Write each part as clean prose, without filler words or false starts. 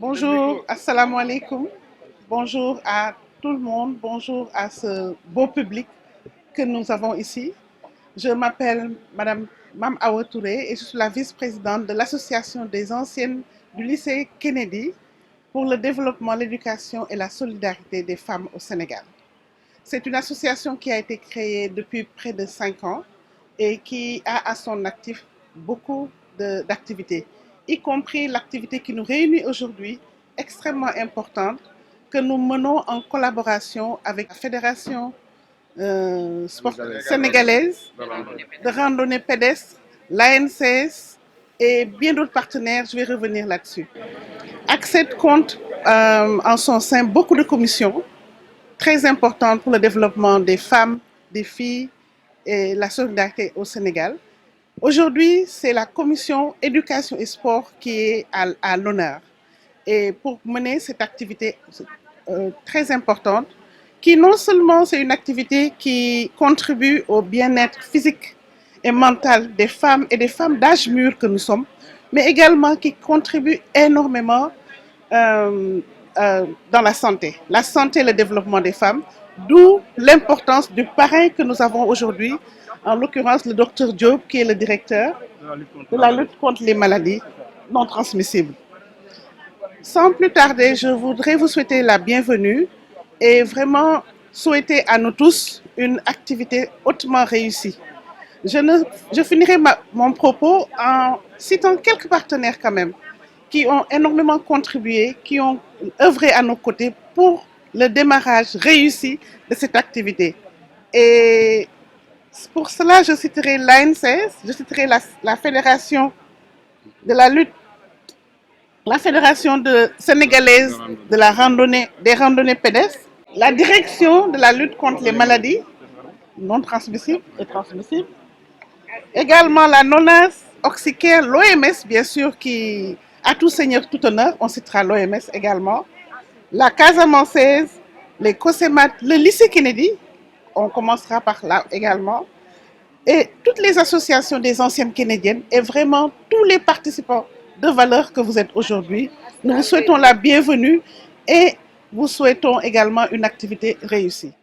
Bonjour, assalamu alaikum. Bonjour à tout le monde. Bonjour à ce beau public que nous avons ici. Je m'appelle Madame Mam Awa Touré et je suis la vice-présidente de l'association des anciennes du lycée Kennedy pour le développement, l'éducation et la solidarité des femmes au Sénégal. C'est une association qui a été créée depuis près de 5 ans et qui a à son actif beaucoup d'activités, y compris l'activité qui nous réunit aujourd'hui, extrêmement importante, que nous menons en collaboration avec la Fédération sénégalaise de randonnée pédestre, l'ANCS et bien d'autres partenaires. Je vais revenir là-dessus. Accède compte en son sein beaucoup de commissions très importantes pour le développement des femmes, des filles et la solidarité au Sénégal. Aujourd'hui, c'est la commission éducation et sport qui est à l'honneur. Et pour mener cette activité très importante, qui non seulement c'est une activité qui contribue au bien-être physique et mental des femmes et des femmes d'âge mûr que nous sommes, mais également qui contribue énormément dans la santé et le développement des femmes, d'où l'importance du parrain que nous avons aujourd'hui, en l'occurrence le docteur Diop, qui est le directeur de la lutte contre les maladies non transmissibles. Sans plus tarder, je voudrais vous souhaiter la bienvenue et vraiment souhaiter à nous tous une activité hautement réussie. Je finirai mon propos en citant quelques partenaires quand même, qui ont énormément contribué, qui ont œuvré à nos côtés pour le démarrage réussi de cette activité. Et pour cela, je citerai l'ANCS, je citerai la Fédération de la lutte, la Fédération sénégalaise de la randonnée, des randonnées pédestres, la Direction de la lutte contre les maladies non transmissibles et transmissibles, également la NONAS, Oxycare, l'OMS bien sûr qui à tout seigneur, tout honneur, on citera l'OMS également, la Casamançaise, les COSEMAT, le lycée Kennedy, on commencera par là également, et toutes les associations des anciennes kennediennes et vraiment tous les participants de valeur que vous êtes aujourd'hui. Nous vous souhaitons la bienvenue et vous souhaitons également une activité réussie.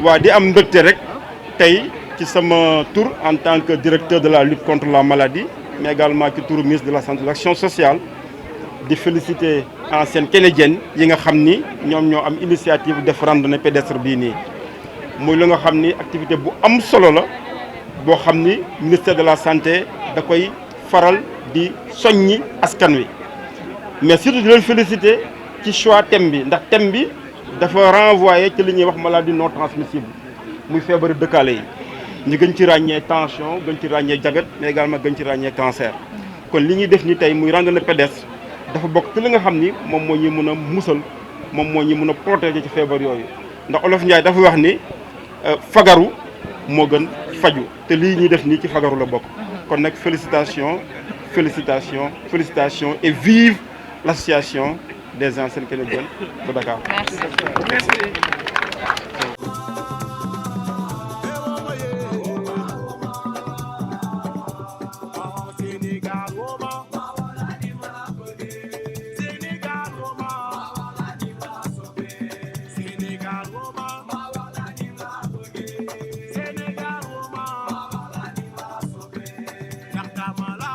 waa di am mbégte rek tey ci sama tour en tant que directeur de la lutte contre la maladie mais également ci tour ministre de la santé et de l'action sociale di féliciter anciennes kennediennes yi nga xam ni ñoom ñoo am initiative def randonnée pédestre bii nii muy lu nga xam ni activité bu am solo la boo xam ni ministère de la santé da koy faral di soññi askan wi mais surtout di leen féliciter ci choix thème bi ndax thème bi dafa renvoyer ci li ñuy wax maladie non transmissible muy feebaru dëkkaale yi ñu gën ci ràññee tension gën ci ràññee diabète mais également gën ci ràññee cancer kon li ñuy def ni tey muy randonnée pédestre dafa bokk ci li nga xam ni moom moo ñu mën a musal moom moo ñu mën a protéger ci feebar yooyu ndax Olof Ndiaye dafa wax ni fagaru moo gën faju te lii ñuy def nii ci fagaru la bokk kon nag félicitations et vive l'association des anciennes kennediennes de Dakar. Merci. Kamala.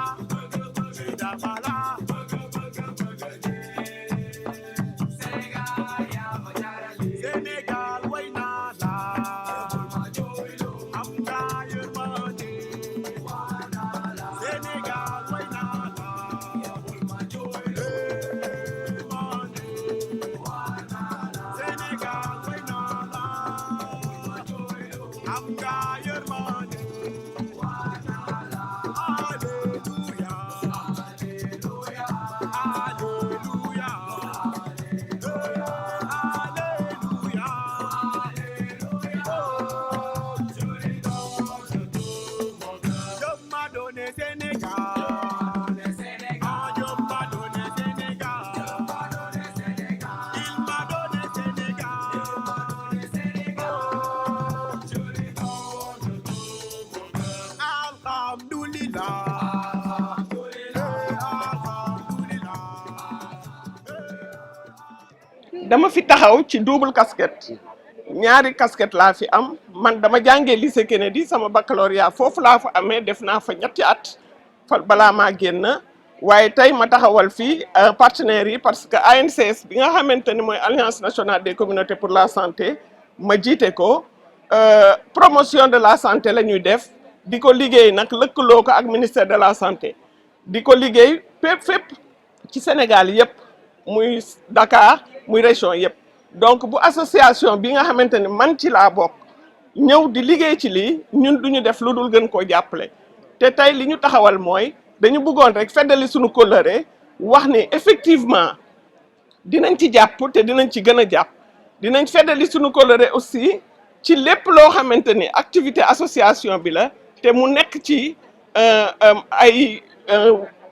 dama fi taxaw ci double casquette ñaari casquette laa fi am man dama jàngee lycée Kennedy sama baccalauréat foofu laa fa amee def naa fa ñetti at fa balaa maa génn waaye tey ma taxawal fii partenaires yi parce que ANCS bi nga xamante ni mooy Alliance nationale des communautés pour la santé ma jiite ko promotion de la santé la ñuy def di ko liggéey nag lëkkaloo ko ak ministère de la santé di ko liggéey fépp ci Sénégal yëpp muy Dakar muy région yëpp donc bu association bi nga xamante ni man ci laa bokk ñëw di liggéey ci lii ñun duñu def lu dul gën koo jàppale te tey li ñu taxawal mooy dañu bëggoon rek feddali suñu kóllëre wax ni effectivement dinañ ci jàpp te dinañ ci gën a jàpp dinañ feddali suñu kóllëre aussi ci lépp loo xamante ni activité association bi la te mu nekk ci ay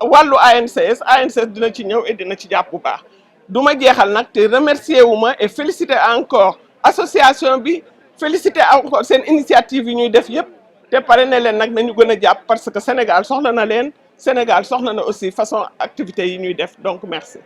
wàllu ANCS dina ci ñëw et dina ci jàpp bu baax du ma jeexal nag te remercier wu ma et féliciter encore association bi féliciter encore seen initiative yi ñuy def yëpp te pare ne leen nag nañu gën a jàpp parce que Sénégal soxla na leen Sénégal soxla na aussi façon activité yi ñuy def donc merci.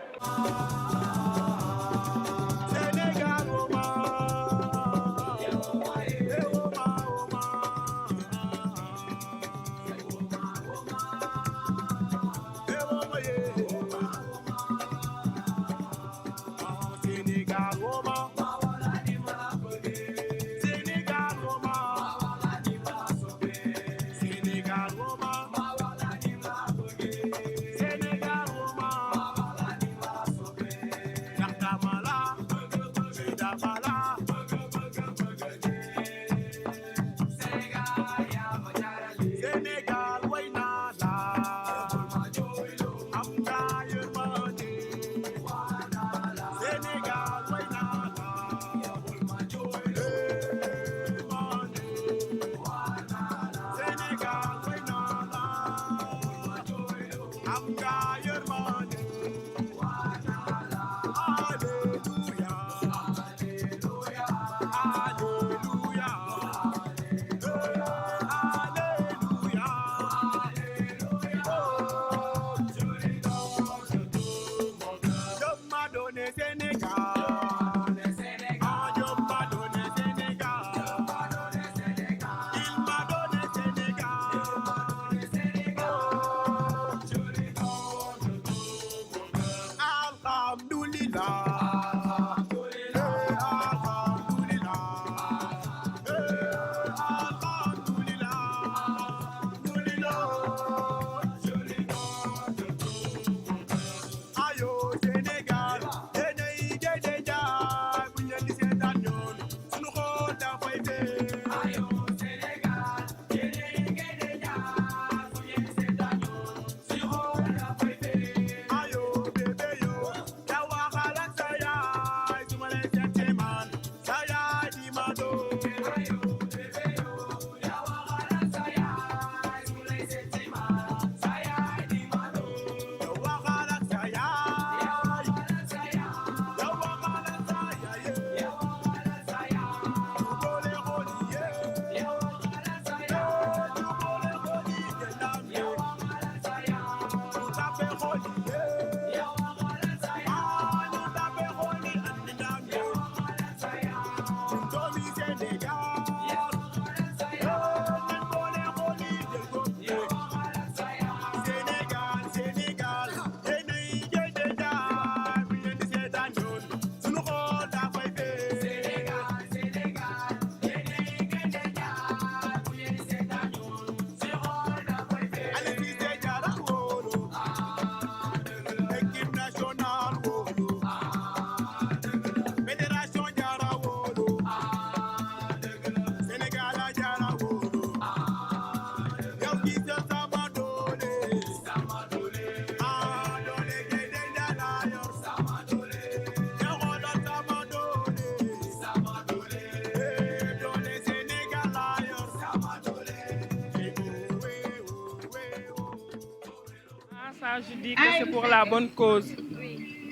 Je dis que c'est pour la bonne cause.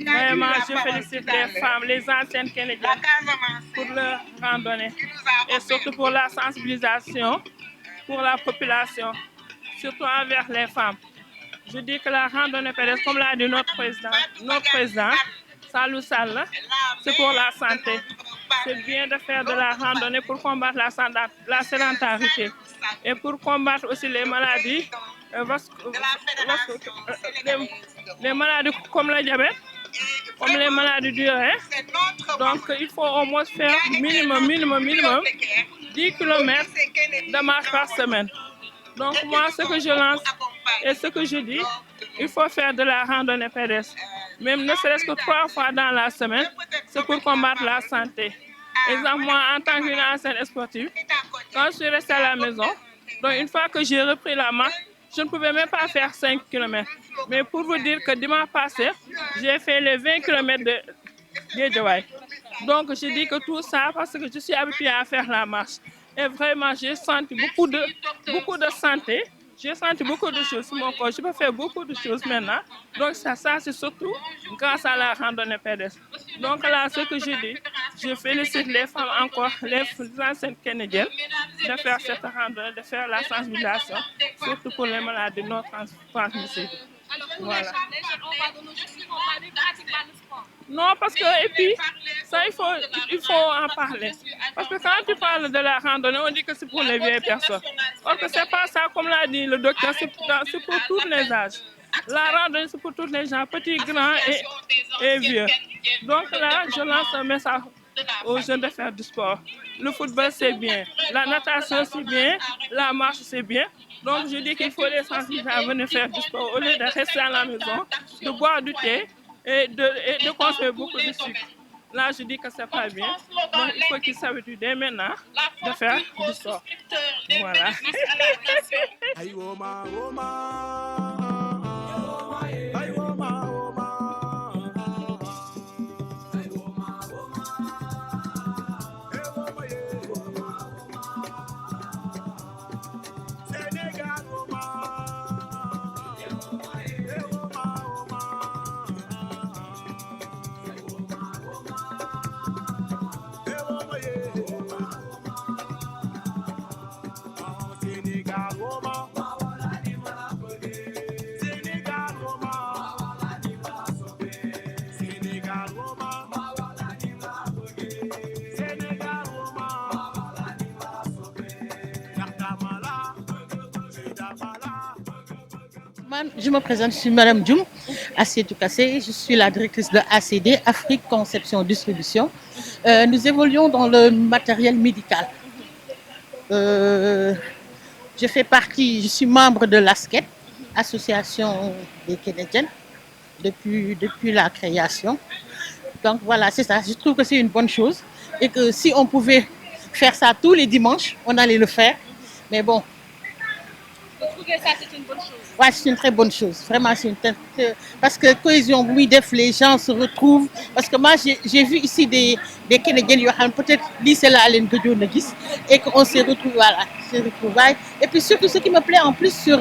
Vraiment, je félicite les femmes, les anciennes Canadiennes pour leur randonnée et surtout pour la sensibilisation pour la population. surtout envers les femmes. Je dis que la randonnée pédestre, comme l'a dit notre président, Salou Sall, c'est pour la santé. C'est bien de faire de la randonnée pour combattre la sédentarité et pour combattre aussi les maladies, les maladies comme le diabète, comme les maladies du rein. Donc il faut au moins faire minimum 10 km de marche par semaine. Donc moi, ce que je lance et ce que je dis, il faut faire de la randonnée pédestre. Même ne serait-ce que 3 fois dans la semaine, c'est pour combattre la santé. Exemple, moi, en tant qu'une ancienne sportive, quand je suis restée à la maison, donc une fois que j'ai repris la marche, je ne pouvais même pas faire 5 km. Mais pour vous dire que dimanche passé, j'ai fait les 20 km de Guédiawaye. Donc je dis que tout ça parce que je suis habituée à faire la marche. Et vraiment, j'ai senti beaucoup de santé. J'ai senti beaucoup de choses sur mon corps. Je peux faire beaucoup de choses maintenant. Donc ça c'est surtout grâce à la randonnée pédestre. Donc là, ce que je dis, je félicite les femmes encore, les anciennes canadiennes, de faire cette randonnée, de faire la sensibilisation, surtout pour les maladies non transmissibles. Voilà. Non, parce que, et puis, ça, il faut en parler. Parce que quand tu parles de la randonnée, on dit que c'est pour les vieilles personnes. Or que c'est pas ça, comme l'a dit le docteur, c'est pour tous les âges. La randonnée, c'est pour tous les gens, petits, grands et vieux. Donc là, je lance un message aux jeunes de faire du sport. Le football, c'est bien. La natation, c'est bien. La marche, c'est bien. Donc, je dis qu'il faut les sensibiliser à venir faire du sport au lieu de rester à la maison, de boire du thé et de consommer beaucoup de sucre. Là, je dis que c'est pas bien. Donc, il faut qu'ils s'habituent dès maintenant de faire du sport. Voilà. Je me présente, je suis Madame Djoum, Assietou Kassé, je suis la directrice de ACD, Afrique Conception Distribution. Nous évoluons dans le matériel médical. Je suis membre de l'ASCET, Association des Canadiennes, depuis la création. Donc voilà, c'est ça, je trouve que c'est une bonne chose et que si on pouvait faire ça tous les dimanches, on allait le faire. Mais bon. Vous trouvez ça, c'est une bonne chose? Ouais, c'est une très bonne chose. Vraiment, parce que cohésion, oui, les gens se retrouvent. Parce que moi, j'ai vu ici des Canadiens, peut-être lycée là, et qu'on s'est retrouvés, voilà, se retrouvailles. Et puis surtout, ce qui me plaît en plus sur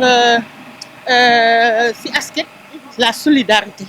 Asket, c'est la solidarité.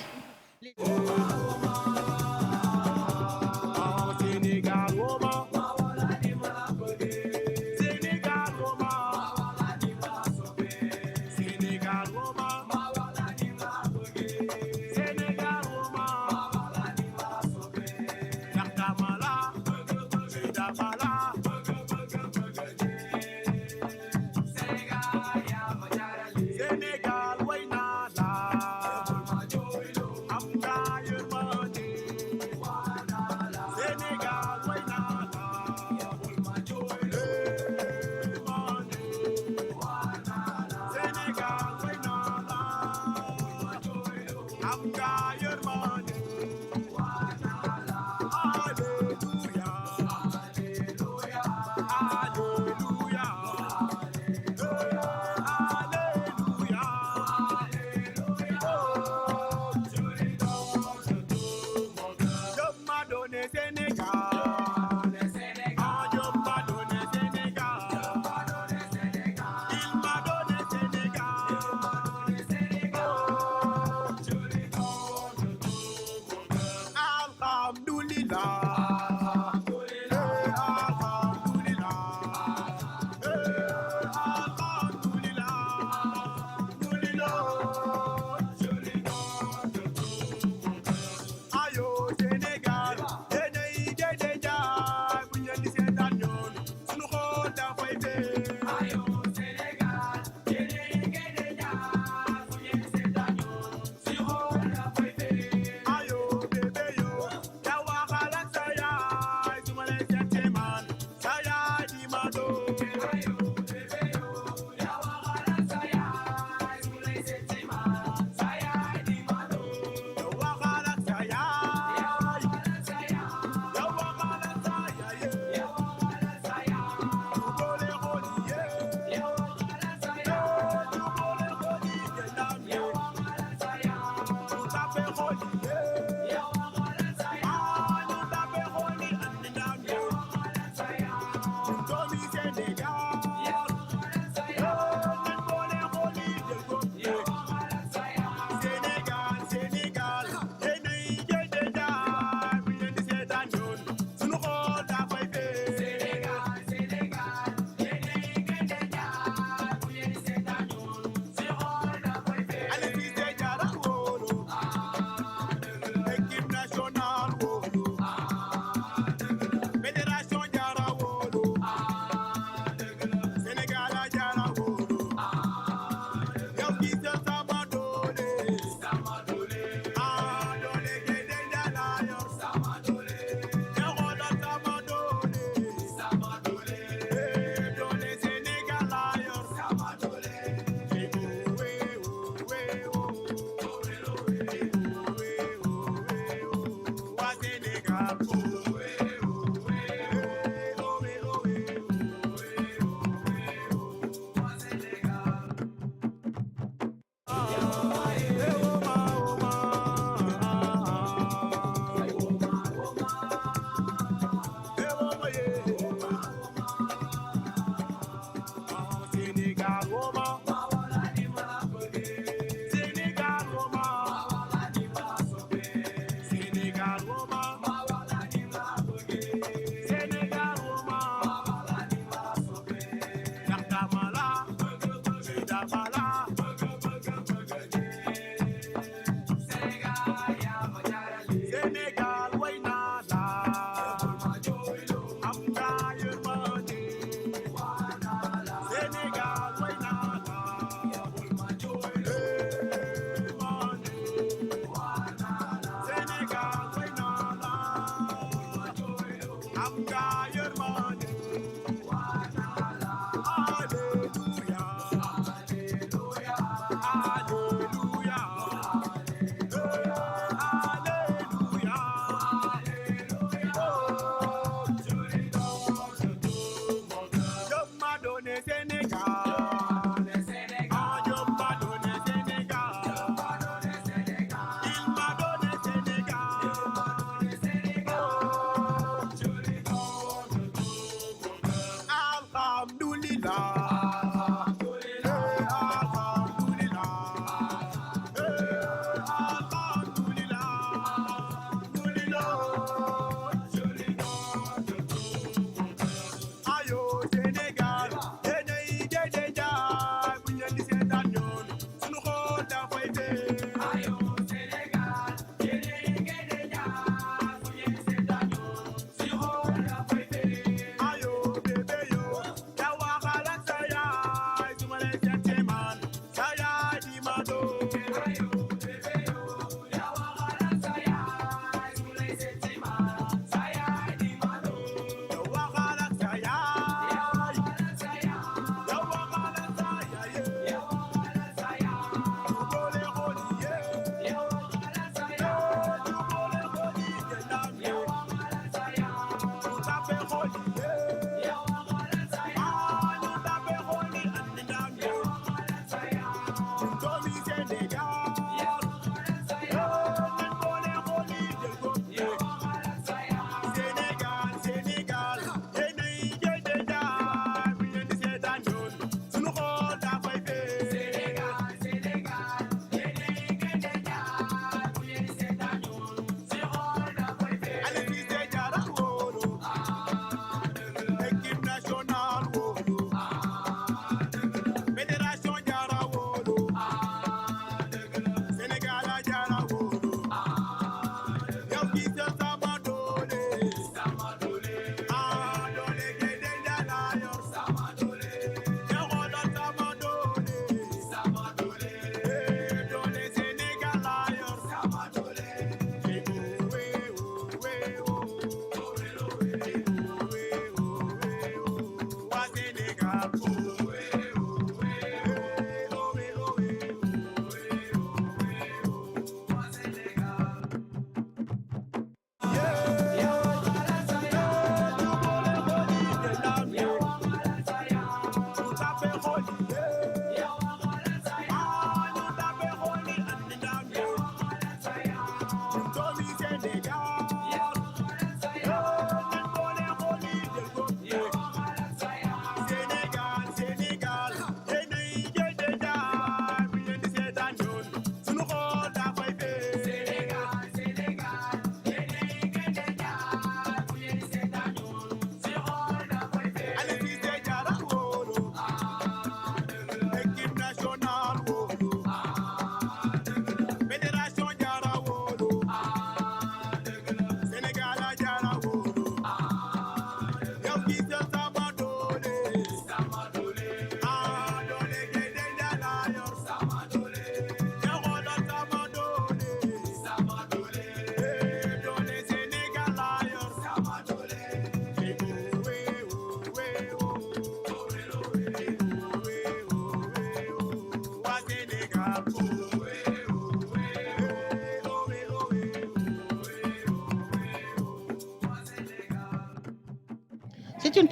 Sénégal.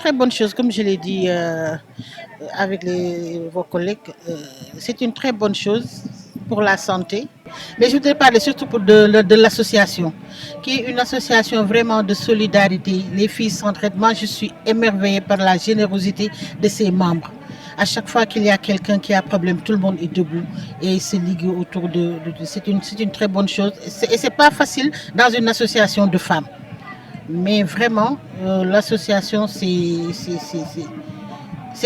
très bonne chose, comme je l'ai dit avec vos collègues. C'est une très bonne chose pour la santé. Mais je voudrais parler surtout de l'association, qui est une association vraiment de solidarité. Les filles s'entraident. Moi, je suis émerveillée par la générosité de ses membres. À chaque fois qu'il y a quelqu'un qui a un problème, tout le monde est debout et se ligue autour c'est une très bonne chose. Et c'est pas facile dans une association de femmes. Mais vraiment, l'association, c'est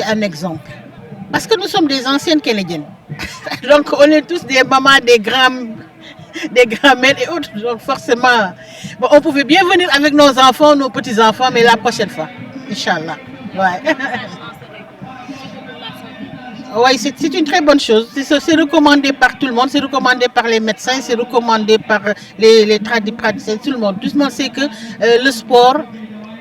un exemple. Parce que nous sommes des anciennes Canadiennes. Donc, on est tous des mamans, des grands-mères et autres. Donc, forcément, bon, on pouvait bien venir avec nos enfants, nos petits-enfants, mais la prochaine fois, Inch'Allah. Ouais. Oui, c'est une très bonne chose. C'est recommandé par tout le monde, c'est recommandé par les médecins, c'est recommandé par les praticiens, tout le monde. Tout le monde sait que le sport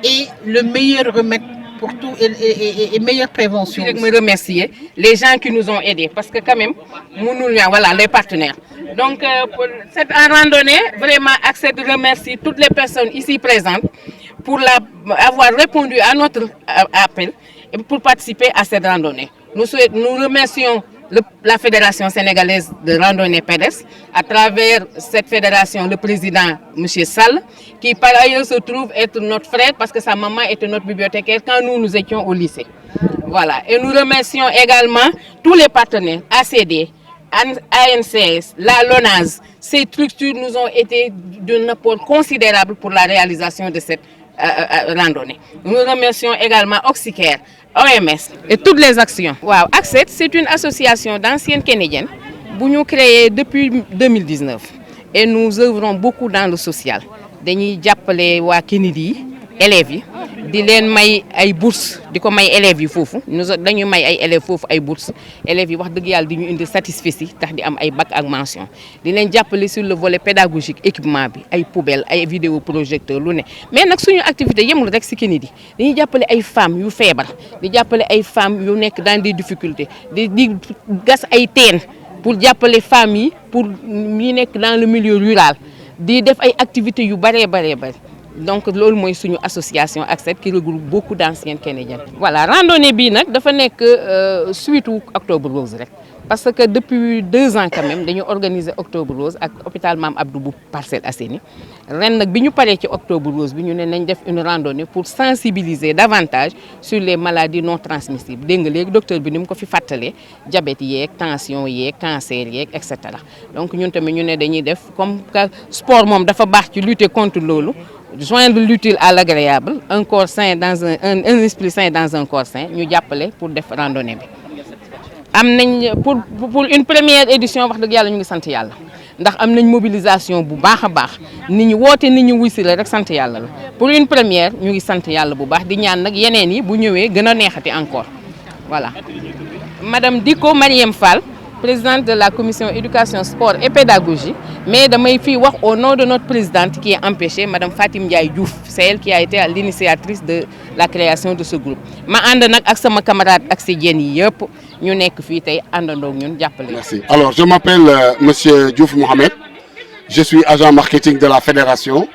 est le meilleur remède pour tout et meilleure prévention. Je voudrais remercier les gens qui nous ont aidés parce que quand même, voilà, les partenaires. Donc, pour cette randonnée, vraiment, Accès remercie toutes les personnes ici présentes pour avoir répondu à notre appel et pour participer à cette randonnée. Nous remercions la Fédération sénégalaise de randonnée pédestre, à travers cette fédération, le président, M. Sall, qui par ailleurs se trouve être notre frère parce que sa maman était notre bibliothécaire quand nous étions au lycée. Voilà. Et nous remercions également tous les partenaires, ACD, ANCS, la LONAS. Ces structures nous ont été d'un apport considérable pour la réalisation de cette randonnée. Nous remercions également Oxycare, OMS et toutes les actions. Wow. Accès, c'est une association d'anciennes Canadiennes que nous créée depuis 2019 et nous œuvrons beaucoup dans le social. Nous appelons les Kennedy, élèves, di leen may ay bourses di ko may élèves yi foofu dañu may ay élèves foofu ay bourses élèves yi wax dëgg yàlla di ñu indi satisfait tax di am ay bac ak mention di leen jàppale sur le volet pédagogique équipement bi ay poubelle ay vidéoprojecteur lu ne mais nag suñu activité yemul rek si Kennedy dañuy jàppale ay femmes yu feebar di jàppale ay femmes yu nekk dans des difficultés di gas ay teen pour jàppale femmes yi pour ñi nekk dans le milieu rural di def ay activités yu bare. Donc, c'est une association Accès qui regroupe beaucoup d'anciennes Canadiennes. Voilà, randonnée bi nak dafa nek suite Octobre Rose rek. Parce que depuis 2 ans quand même, nous organisé Octobre Rose avec l'hôpital Mam Abdou bu Parcelles Assainies. Ren nak biñu paré ci Octobre Rose bi ñu né nañ def une randonnée pour sensibiliser davantage sur les maladies non transmissibles. Deng nga légui docteur bi nim ko fi fatalé diabète yek, tension yek, cancer yek etc. Donc ñun tamit ñu né dañuy def comme que sport mom dafa bax ci lutter contre lolu. Joindre l'utile à l'agréable, un corps sain dans un esprit sain dans un corps sain, nous appelons pour des randonnées. Pour une première édition, nous avons santé yalla. Ndax am nañ mobilisation bu baaxa baax nit ñi woté nit ñi wuyssi la rek sante yalla la pour une première ñu ngi sante yalla bu baax di ñaan nak yeneen yi bu ñëwé gëna neexati encore voilà madame Diko Mariem Fall présidente de la commission éducation, sport et pédagogie, mais damay fi wax au nom de notre présidente qui est empêchée, madame Fatim Ndiaye Diouf, c'est elle qui a été l'initiatrice de la création de ce groupe. Ma and nak ak sama camarade ak ci jeen yi yépp ñu nekk fi tay andandok ñun jappalé. Merci. Alors je m'appelle monsieur Diouf Mohamed. Je suis agent marketing de la fédération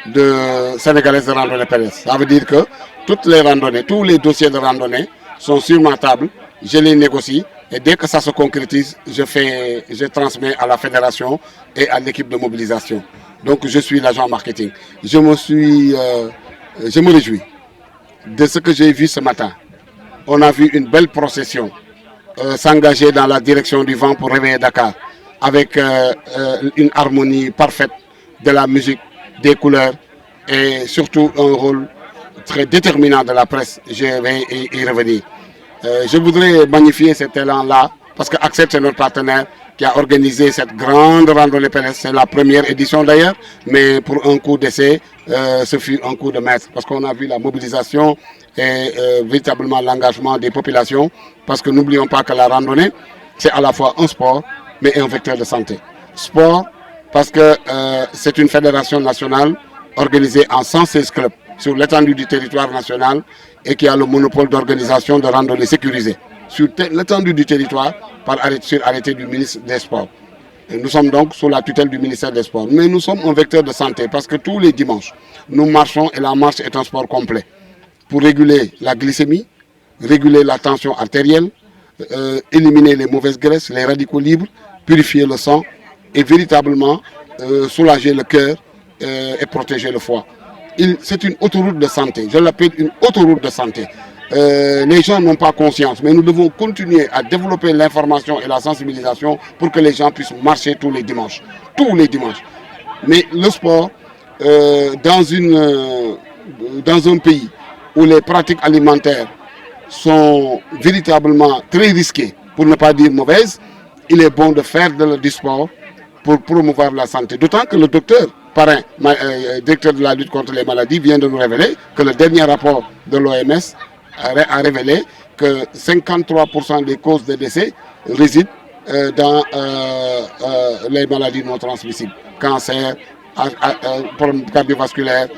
de sénégalaise de randonnée pédestre. Ça veut dire que toutes les randonnées, tous les dossiers de randonnée sont sur ma table, je les négocie. Et dès que ça se concrétise, je transmets à la fédération et à l'équipe de mobilisation. Donc je suis l'agent marketing. Je me réjouis de ce que j'ai vu ce matin. On a vu une belle procession s'engager dans la direction du vent pour réveiller Dakar, avec une harmonie parfaite de la musique, des couleurs et surtout un rôle très déterminant de la presse. Je vais y revenir. Je voudrais magnifier cet élan-là, parce que Accès, c'est notre partenaire qui a organisé cette grande randonnée pédestre. C'est la première édition d'ailleurs, mais pour un coup d'essai, ce fut un coup de maître, parce qu'on a vu la mobilisation et véritablement l'engagement des populations, parce que n'oublions pas que la randonnée, c'est à la fois un sport, mais un vecteur de santé. Sport, parce que c'est une fédération nationale organisée en 116 clubs sur l'étendue du territoire national et qui a le monopole d'organisation de randonnée sécurisée sur l'étendue du territoire sur arrêté du ministre des Sports. Et nous sommes donc sous la tutelle du ministère des Sports. Mais nous sommes un vecteur de santé parce que tous les dimanches, nous marchons et la marche est un sport complet. pour réguler la glycémie, réguler la tension artérielle, éliminer les mauvaises graisses, les radicaux libres, purifier le sang et véritablement soulager le cœur et protéger le foie. C'est une autoroute de santé, je l'appelle une autoroute de santé. Les gens n'ont pas conscience, mais nous devons continuer à développer l'information et la sensibilisation pour que les gens puissent marcher tous les dimanches. Tous les dimanches. Mais le sport, dans un pays où les pratiques alimentaires sont véritablement très risquées, pour ne pas dire mauvaises, il est bon de faire du sport pour promouvoir la santé. D'autant que le docteur Parrain, directeur de la lutte contre les maladies, vient de nous révéler que le dernier rapport de l'OMS a révélé que 53% des causes de décès résident dans les maladies non transmissibles. Cancer, problèmes cardiovasculaires,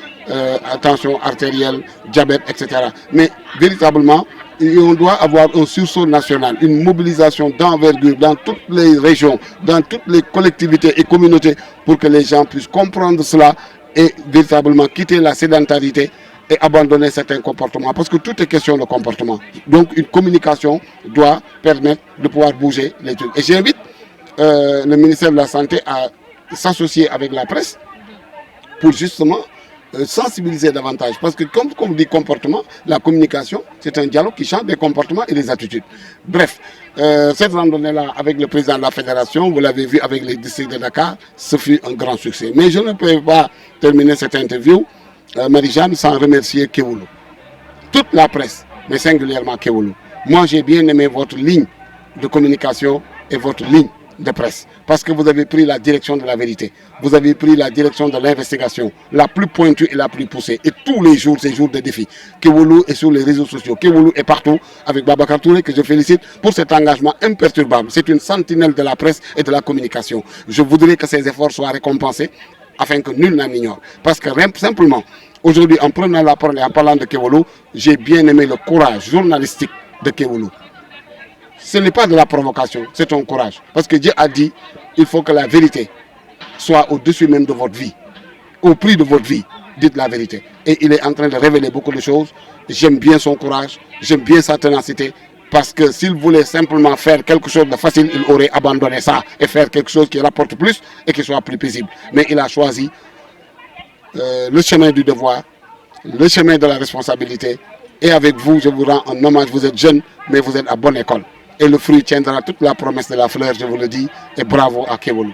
tension artérielle, diabète, etc. Mais véritablement, on doit avoir un sursaut national, une mobilisation d'envergure dans toutes les régions, dans toutes les collectivités et communautés pour que les gens puissent comprendre cela et véritablement quitter la sédentarité et abandonner certains comportements. Parce que tout est question de comportement. Donc une communication doit permettre de pouvoir bouger les trucs. Et j'invite le ministère de la Santé à s'associer avec la presse pour justement sensibiliser davantage. Parce que comme on dit comportement, la communication, c'est un dialogue qui change des comportements et des attitudes. Bref, cette randonnée-là avec le président de la fédération, vous l'avez vu avec les districts de Dakar, ce fut un grand succès. Mais je ne peux pas terminer cette interview, Marie-Jeanne, sans remercier Kéwoulo. Toute la presse, mais singulièrement Kéwoulo. Moi, j'ai bien aimé votre ligne de communication et votre ligne de presse. Parce que vous avez pris la direction de la vérité. Vous avez pris la direction de l'investigation, la plus pointue et la plus poussée. Et tous les jours, c'est jour de défi. Kéwoulo est sur les réseaux sociaux. Kéwoulo est partout avec Babacar Touré, que je félicite pour cet engagement imperturbable. C'est une sentinelle de la presse et de la communication. Je voudrais que ces efforts soient récompensés afin que nul n'en ignore. Parce que simplement, aujourd'hui, en prenant la parole et en parlant de Kéwoulo, j'ai bien aimé le courage journalistique de Kéwoulo. Ce n'est pas de la provocation, c'est un courage. Parce que Dieu a dit, il faut que la vérité soit au-dessus même de votre vie. Au prix de votre vie, dites la vérité. Et il est en train de révéler beaucoup de choses. J'aime bien son courage, j'aime bien sa ténacité. Parce que s'il voulait simplement faire quelque chose de facile, il aurait abandonné ça et faire quelque chose qui rapporte plus et qui soit plus paisible. Mais il a choisi le chemin du devoir, le chemin de la responsabilité. Et avec vous, je vous rends un hommage. Vous êtes jeune, mais vous êtes à bonne école. Et le fruit tiendra toute la promesse de la fleur, je vous le dis. Et bravo à Kéwoulo.